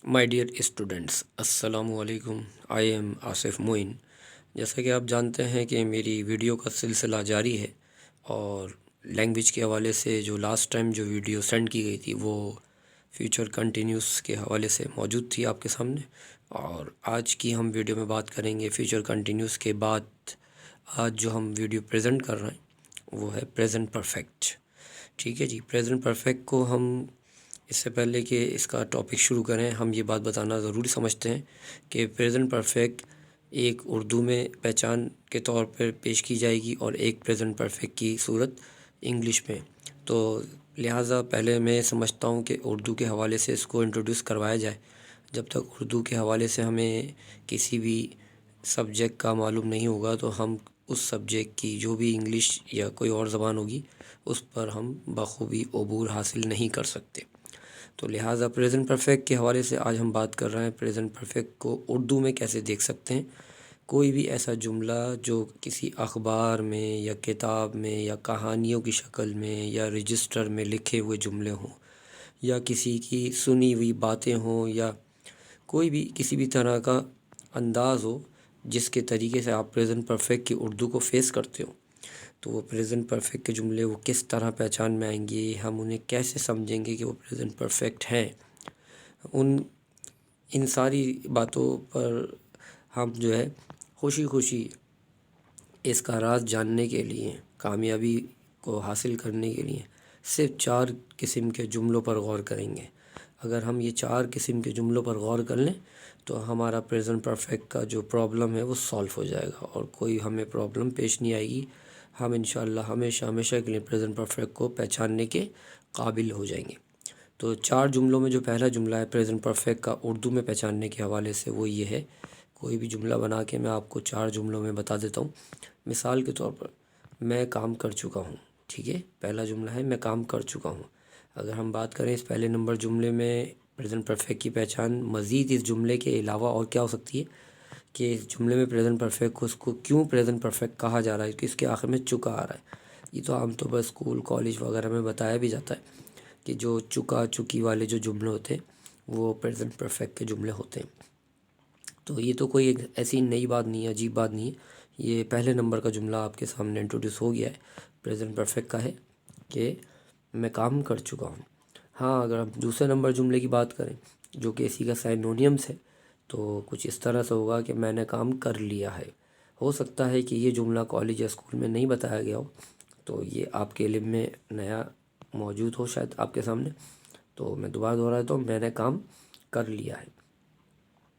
My dear students, السلام علیکم۔ I am Asif معین۔ جیسا کہ آپ جانتے ہیں کہ میری ویڈیو کا سلسلہ جاری ہے، اور لینگویج کے حوالے سے جو لاسٹ ٹائم جو ویڈیو سینڈ کی گئی تھی وہ فیوچر کنٹینیوس کے حوالے سے موجود تھی آپ کے سامنے، اور آج کی ہم ویڈیو میں بات کریں گے فیوچر کنٹینیوس کے بعد آج جو ہم ویڈیو پریزنٹ کر رہے ہیں وہ ہے پریزنٹ پرفیکٹ۔ ٹھیک ہے جی، پریزنٹ پرفیکٹ کو ہم اس سے پہلے کہ اس کا ٹاپک شروع کریں، ہم یہ بات بتانا ضروری سمجھتے ہیں کہ پریزنٹ پرفیکٹ ایک اردو میں پہچان کے طور پر پیش کی جائے گی اور ایک پریزنٹ پرفیکٹ کی صورت انگلش میں۔ تو لہٰذا پہلے میں سمجھتا ہوں کہ اردو کے حوالے سے اس کو انٹروڈیوس کروایا جائے۔ جب تک اردو کے حوالے سے ہمیں کسی بھی سبجیکٹ کا معلوم نہیں ہوگا تو ہم اس سبجیکٹ کی جو بھی انگلش یا کوئی اور زبان ہوگی اس پر ہم بخوبی عبور حاصل نہیں کر سکتے۔ تو لہٰذا پریزنٹ پرفیکٹ کے حوالے سے آج ہم بات کر رہے ہیں پریزنٹ پرفیکٹ کو اردو میں کیسے دیکھ سکتے ہیں۔ کوئی بھی ایسا جملہ جو کسی اخبار میں یا کتاب میں یا کہانیوں کی شکل میں یا رجسٹر میں لکھے ہوئے جملے ہوں، یا کسی کی سنی ہوئی باتیں ہوں، یا کوئی بھی کسی بھی طرح کا انداز ہو جس کے طریقے سے آپ پریزنٹ پرفیکٹ کی اردو کو فیس کرتے ہو، تو وہ پریزنٹ پرفیکٹ کے جملے وہ کس طرح پہچان میں آئیں گے، ہم انہیں کیسے سمجھیں گے کہ وہ پریزنٹ پرفیکٹ ہیں، ان ساری باتوں پر ہم جو ہے خوشی خوشی اس کا راز جاننے کے لیے، کامیابی کو حاصل کرنے کے لیے صرف 4 قسم کے جملوں پر غور کریں گے۔ اگر ہم یہ 4 قسم کے جملوں پر غور کر لیں تو ہمارا پریزنٹ پرفیکٹ کا جو پرابلم ہے وہ سالو ہو جائے گا اور کوئی ہمیں پرابلم پیش نہیں آئے گی۔ ہم انشاءاللہ ہمیشہ ہمیشہ کے لیے پریزنٹ پرفیکٹ کو پہچاننے کے قابل ہو جائیں گے۔ تو 4 جملوں میں جو پہلا جملہ ہے پریزنٹ پرفیکٹ کا اردو میں پہچاننے کے حوالے سے وہ یہ ہے۔ کوئی بھی جملہ بنا کے میں آپ کو 4 جملوں میں بتا دیتا ہوں۔ مثال کے طور پر میں کام کر چکا ہوں، ٹھیک ہے، پہلا جملہ ہے میں کام کر چکا ہوں۔ اگر ہم بات کریں اس پہلے نمبر جملے میں پریزنٹ پرفیکٹ کی پہچان مزید اس جملے کے علاوہ اور کیا ہو سکتی ہے کہ اس جملے میں پریزنٹ پرفیکٹ کو اس کو کیوں پریزنٹ پرفیکٹ کہا جا رہا ہے، کہ اس کے آخر میں چکا آ رہا ہے۔ یہ تو عام طور پر اسکول کالج وغیرہ میں بتایا بھی جاتا ہے کہ جو چکا چکی والے جو جملے ہوتے ہیں وہ پریزنٹ پرفیکٹ کے جملے ہوتے ہیں۔ تو یہ تو کوئی ایک ایسی نئی بات نہیں ہے، عجیب بات نہیں ہے، یہ پہلے نمبر کا جملہ آپ کے سامنے انٹروڈیوس ہو گیا ہے، پریزنٹ پرفیکٹ کا ہے کہ میں کام کر چکا ہوں۔ ہاں، اگر ہم دوسرے نمبر جملے کی بات کریں جو کہ اسی کا سائنونیمس ہے تو کچھ اس طرح سے ہوگا کہ میں نے کام کر لیا ہے۔ ہو سکتا ہے کہ یہ جملہ کالج یا اسکول میں نہیں بتایا گیا ہو، تو یہ آپ کے علم میں نیا موجود ہو شاید آپ کے سامنے، تو میں دوبارہ دہراتا ہوں، میں نے کام کر لیا ہے۔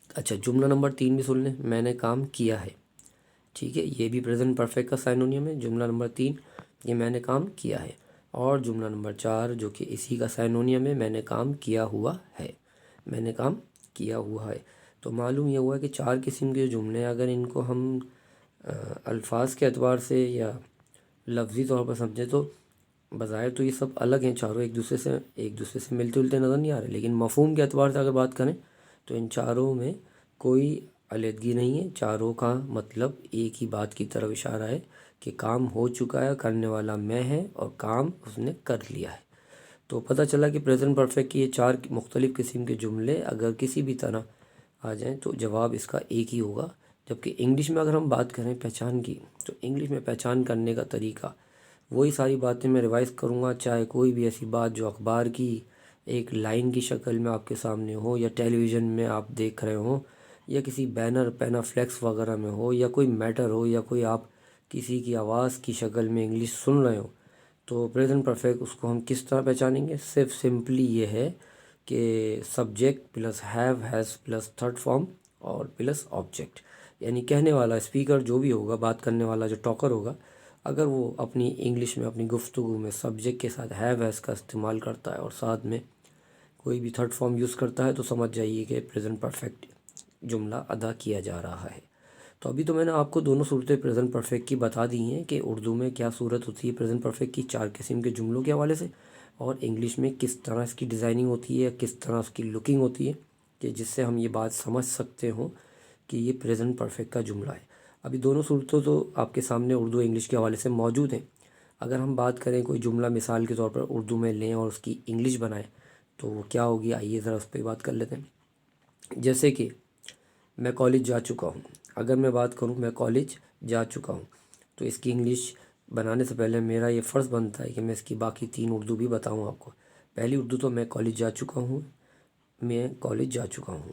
اچھا، جملہ نمبر 3 بھی سن لیں، میں نے کام کیا ہے، ٹھیک ہے، یہ بھی پریزنٹ پرفیکٹ کا سائنونیم ہے۔ جملہ نمبر 3 یہ میں نے کام کیا ہے، اور جملہ نمبر 4 جو کہ اسی کا سائنونیم ہے، میں نے کام کیا ہوا ہے، میں نے کام کیا ہوا ہے۔ تو معلوم یہ ہوا کہ 4 قسم کے جملے اگر ان کو ہم الفاظ کے اعتبار سے یا لفظی طور پر سمجھیں تو بظاہر تو یہ سب الگ ہیں، چاروں ایک دوسرے سے ملتے جلتے نظر نہیں آ رہے، لیکن مفہوم کے اعتبار سے اگر بات کریں تو ان چاروں میں کوئی علیحدگی نہیں ہے، چاروں کا مطلب ایک ہی بات کی طرف اشارہ ہے کہ کام ہو چکا ہے، کرنے والا میں ہے اور کام اس نے کر لیا ہے۔ تو پتہ چلا کہ پریزنٹ پرفیکٹ کی یہ 4 مختلف قسم کے جملے اگر کسی بھی طرح آ جائیں تو جواب اس کا ایک ہی ہوگا۔ جبکہ انگلش میں اگر ہم بات کریں پہچان کی، تو انگلش میں پہچان کرنے کا طریقہ وہی ساری باتیں میں ریوائز کروں گا، چاہے کوئی بھی ایسی بات جو اخبار کی ایک لائن کی شکل میں آپ کے سامنے ہو، یا ٹیلی ویژن میں آپ دیکھ رہے ہوں، یا کسی بینر پینا فلیکس وغیرہ میں ہو، یا کوئی میٹر ہو، یا کوئی آپ کسی کی آواز کی شکل میں انگلش سن رہے ہو، تو پریزنٹ پرفیکٹ اس کو ہم کس طرح پہچانیں گے؟ صرف سمپلی یہ ہے کہ subject plus have has plus third form اور پلس آبجیکٹ، یعنی کہنے والا اسپیکر جو بھی ہوگا، بات کرنے والا جو ٹاکر ہوگا، اگر وہ اپنی انگلش میں اپنی گفتگو میں سبجیکٹ کے ساتھ ہیو ہیز کا استعمال کرتا ہے اور ساتھ میں کوئی بھی تھرڈ فارم یوز کرتا ہے تو سمجھ جائیے کہ پریزنٹ پرفیکٹ جملہ ادا کیا جا رہا ہے۔ تو ابھی تو میں نے آپ کو دونوں صورتیں پریزنٹ پرفیکٹ کی بتا دی ہیں کہ اردو میں کیا صورت ہوتی ہے پریزنٹ پرفیکٹ کی 4 قسم کے جملوں کے حوالے سے، اور انگلش میں کس طرح اس کی ڈیزائننگ ہوتی ہے، کس طرح اس کی لکنگ ہوتی ہے کہ جس سے ہم یہ بات سمجھ سکتے ہوں کہ یہ پریزنٹ پرفیکٹ کا جملہ ہے۔ ابھی دونوں صورتوں تو آپ کے سامنے اردو انگلش کے حوالے سے موجود ہیں۔ اگر ہم بات کریں کوئی جملہ مثال کے طور پر اردو میں لیں اور اس کی انگلش بنائیں تو وہ کیا ہوگی، آئیے ذرا اس پہ بات کر لیتے ہیں۔ جیسے کہ میں کالج جا چکا ہوں، اگر میں بات کروں میں کالج جا چکا ہوں تو اس کی انگلش بنانے سے پہلے میرا یہ فرض بنتا ہے کہ میں اس کی باقی 3 اردو بھی بتاؤں آپ کو۔ پہلی اردو تو میں کالج جا چکا ہوں، میں کالج جا چکا ہوں،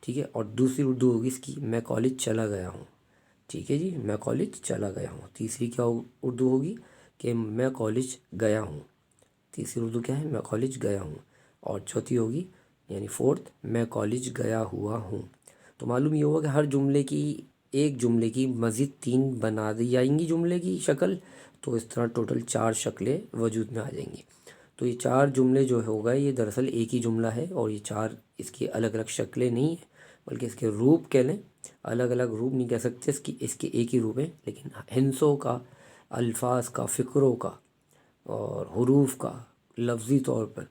ٹھیک ہے، اور دوسری اردو ہوگی اس کی میں کالج چلا گیا ہوں، ٹھیک ہے جی، میں کالج چلا گیا ہوں۔ تیسری کیا اردو ہوگی کہ میں کالج گیا ہوں، تیسری اردو کیا ہے، میں کالج گیا ہوں، اور چوتھی ہوگی یعنی فورتھ میں کالج گیا ہوا ہوں۔ تو معلوم یہ ہوگا کہ ہر جملے کی ایک جملے کی مزید 3 بنا دی جائیں گی جملے کی شکل، تو اس طرح ٹوٹل 4 شکلیں وجود میں آ جائیں گی۔ تو یہ 4 جملے جو ہوگا یہ دراصل ایک ہی جملہ ہے، اور یہ 4 اس کی الگ الگ شکلیں نہیں ہیں بلکہ اس کے روپ کہہ لیں، الگ الگ روپ نہیں کہہ سکتے، اس کے ایک ہی روپ ہیں، لیکن ہنسوں کا، الفاظ کا، فقروں کا اور حروف کا لفظی طور پر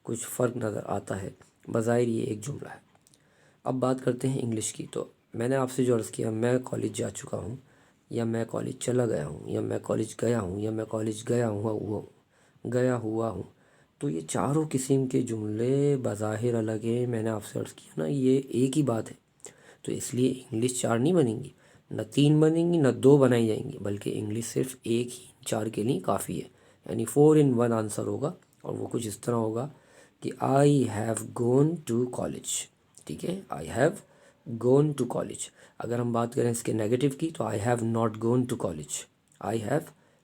کچھ فرق نظر آتا ہے، بظاہر یہ ایک جملہ ہے۔ اب بات کرتے ہیں انگلش کی۔ تو میں نے آپ سے جو عرض کیا میں کالج جا چکا ہوں، یا میں کالج چلا گیا ہوں، یا میں کالج گیا ہوں، یا میں کالج گیا ہوا ہوں، تو یہ چاروں قسم کے جملے بظاہر الگ ہیں، میں نے آپ سے عرض کیا نا یہ ایک ہی بات ہے، تو اس لیے انگلش 4 نہیں بنیں گی، نہ 3 بنیں گی، نہ 2 بنائی جائیں گی، بلکہ انگلش صرف ایک ہی 4 کے لیے کافی ہے، یعنی 4 in 1 آنسر ہوگا، اور وہ کچھ اس طرح ہوگا کہ I have gone to college, ٹھیک ہے، I have gone to college. اگر ہم بات کریں اس کے نیگیٹو کی تو I have not gone to college, I have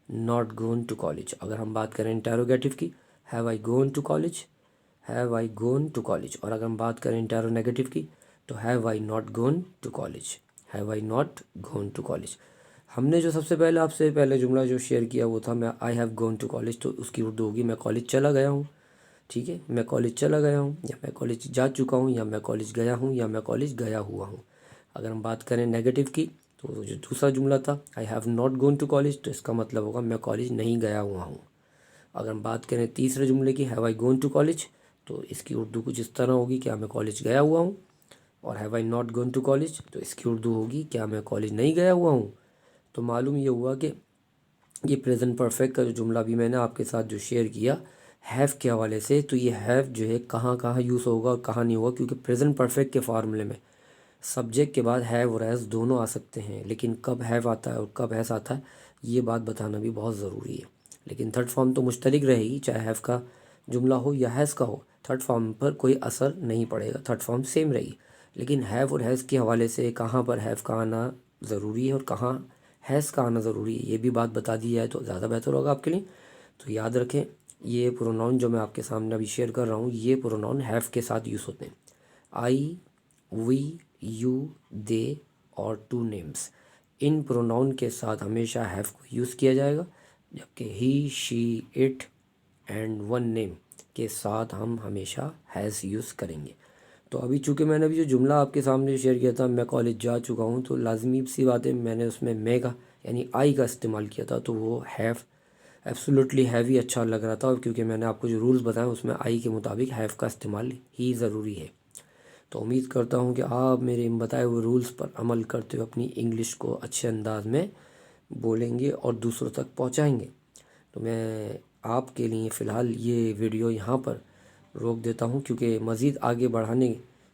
not gone to college. اگر ہم بات کریں انٹیروگیٹو کی، have I gone to college, have I gone to college. اور اگر ہم بات کریں انٹیرو نیگیٹو کی تو have I not gone to college, have I not gone to college. ہم نے جو سب سے پہلے آپ سے پہلے جملہ جو شیئر کیا وہ تھا میں I have gone to college, تو اس کی اردو ہوگی میں کالج چلا گیا ہوں، ٹھیک ہے، میں کالج چلا گیا ہوں، یا میں کالج جا چکا ہوں، یا میں کالج گیا ہوں، یا میں کالج گیا ہوا ہوں۔ اگر ہم بات کریں نیگیٹو کی تو جو دوسرا جملہ تھا I have not gone to college, تو اس کا مطلب ہوگا میں کالج نہیں گیا ہوا ہوں۔ اگر ہم بات کریں تیسرے جملے کی have I gone to college, تو اس کی اردو کچھ اس طرح ہوگی کیا میں کالج گیا ہوا ہوں، اور have I not gone to college تو اس کی اردو ہوگی کیا میں کالج نہیں گیا ہوا ہوں۔ تو معلوم یہ ہوا کہ یہ پریزنٹ پرفیکٹ کا جو جملہ بھی میں نے آپ کے ساتھ جو شیئر کیا ہیو کے حوالے سے، تو یہ ہیو جو ہے کہاں کہاں یوز ہوگا اور کہاں نہیں ہوگا، کیونکہ پریزنٹ پرفیکٹ کے فارمولے میں سبجیکٹ کے بعد ہیو اور ہیز دونوں آ سکتے ہیں، لیکن کب ہیو آتا ہے اور کب ہیز آتا ہے یہ بات بتانا بھی بہت ضروری ہے۔ لیکن تھرڈ فارم تو مشترک رہے گی، چاہے ہیو کا جملہ ہو یا ہیز کا ہو، تھرڈ فارم پر کوئی اثر نہیں پڑے گا، تھرڈ فارم سیم رہے گی۔ لیکن ہیو اور ہیز کے حوالے سے کہاں پر ہیو کا آنا ضروری ہے اور کہاں ہیز کا آنا ضروری ہے، یہ بھی بات بتا دی جائے تو زیادہ بہتر ہوگا آپ کے لیے۔ تو یاد رکھیں یہ پروناؤن جو میں آپ کے سامنے ابھی شیئر کر رہا ہوں یہ پروناؤن ہیو کے ساتھ یوز ہوتے ہیں، آئی، وی، یو، دے اور ٹو نیمز، ان پروناؤن کے ساتھ ہمیشہ ہیو کو یوز کیا جائے گا، جبکہ ہی، شی، اٹ اینڈ ون نیم کے ساتھ ہم ہمیشہ ہیز یوز کریں گے۔ تو ابھی چونکہ میں نے ابھی جو جملہ آپ کے سامنے شیئر کیا تھا میں کالج جا چکا ہوں، تو لازمی سی بات ہے میں نے اس میں کا یعنی آئی کا استعمال کیا تھا، تو وہ ہیو ایبسولوٹلی ہیوی اچھا لگ رہا تھا، کیونکہ میں نے آپ کو جو رولز بتائے اس میں آئی کے مطابق ہیو کا استعمال ہی ضروری ہے۔ تو امید کرتا ہوں کہ آپ میرے ان بتائے ہوئے رولز پر عمل کرتے ہوئے اپنی انگلش کو اچھے انداز میں بولیں گے اور دوسروں تک پہنچائیں گے۔ تو میں آپ کے لیے فی الحال یہ ویڈیو یہاں پر روک دیتا ہوں، کیونکہ مزید آگے بڑھانے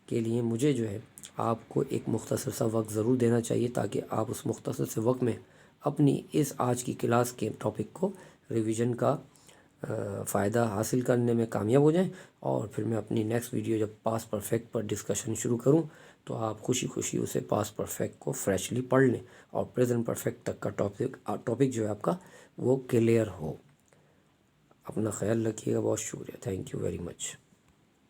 کے لیے مجھے جو ہے آپ کو ایک مختصر سا وقت ضرور دینا چاہیے، تاکہ آپ اس مختصر سے وقت میں اپنی اس آج کی کلاس کے ٹاپک کو ریویژن کا فائدہ حاصل کرنے میں کامیاب ہو جائیں، اور پھر میں اپنی نیکسٹ ویڈیو جب پاس پرفیکٹ پر ڈسکشن شروع کروں تو آپ خوشی خوشی اسے پاس پرفیکٹ کو فریشلی پڑھ لیں، اور پریزنٹ پرفیکٹ تک کا ٹاپک جو ہے آپ کا وہ کلیئر ہو۔ اپنا خیال رکھیے گا، بہت شکریہ، تھینک یو ویری مچ۔